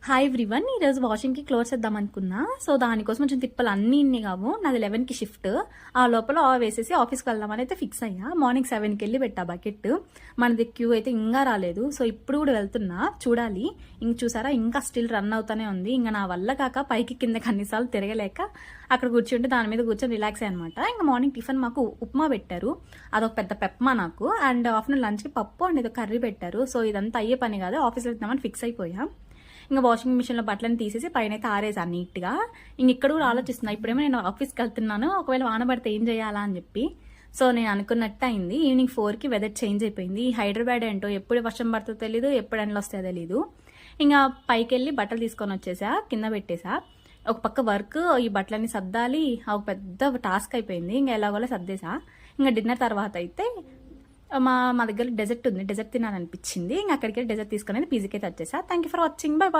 Hi everyone, ఈరోజు వాషింగ్కి clothes వేద్దాం అనుకున్నా. సో దానికోసం కొంచెం తిప్పలు అన్నీ ఇన్ని కావు. నాది 11కి షిఫ్ట్. ఆ లోపల వేసేసి ఆఫీస్కి వెళ్దామని అయితే ఫిక్స్ అయ్యా. మార్నింగ్ 7కి వెళ్ళి పెట్టా బకెట్. మనది క్యూ అయితే ఇంకా రాలేదు. సో ఇప్పుడు కూడా వెళ్తున్నా, చూడాలి. ఇంక చూసారా, ఇంకా స్టిల్ రన్ అవుతానే ఉంది. ఇంకా నా వల్ల కాక పైకి కిందకి అన్నిసార్లు తిరగలేక అక్కడ కూర్చుంటే దాని మీద కూర్చొని రిలాక్స్ అనమాట. ఇంకా మార్నింగ్ టిఫిన్ మాకు ఉప్మా పెట్టారు. అదొక పెద్ద పెప్మా నాకు. అండ్ ఆఫ్టర్నూన్ లంచ్కి పప్పు అండ్ ఏదో కర్రీ పెట్టారు. సో ఇదంతా అయ్యే పని కాదు, ఆఫీస్కి వెళ్తామని ఫిక్స్ అయిపోయా. ఇంకా వాషింగ్ మిషన్లో బట్టలను తీసేసి పైన అయితే ఆరేసాను నీట్గా. ఇంక ఇక్కడ కూడా ఆలోచిస్తున్నా, ఇప్పుడేమో నేను ఆఫీస్కి వెళ్తున్నాను, ఒకవేళ వాన పడితే ఏం చేయాలా అని చెప్పి. సో నేను అనుకున్నట్టు అయింది. ఈవినింగ్ 4కి వెదర్ చేంజ్ అయిపోయింది. హైదరాబాద్ ఏంటో ఎప్పుడు వర్షం పడుతుందో తెలీదు, ఎప్పుడు ఎండలు వస్తాయో తెలీదు. ఇంకా పైకి వెళ్ళి బట్టలు తీసుకొని వచ్చేసా, కింద పెట్టేసా. ఒక పక్క వర్క్, ఈ బట్టలన్నీ సర్దాలి, ఒక పెద్ద టాస్క్ అయిపోయింది. ఇంకా ఎలాగోలా సర్దేసా. ఇంకా డిన్నర్ తర్వాత అయితే మా దగ్గర డెజర్ట్ ఉంది, డెజర్ట్ తినాలనిపించింది. ఇంకా అక్కడికి డెజర్ట్ తీసుకునేది పీజీకి అయితే వచ్చేసా. Thank you for watching, by by.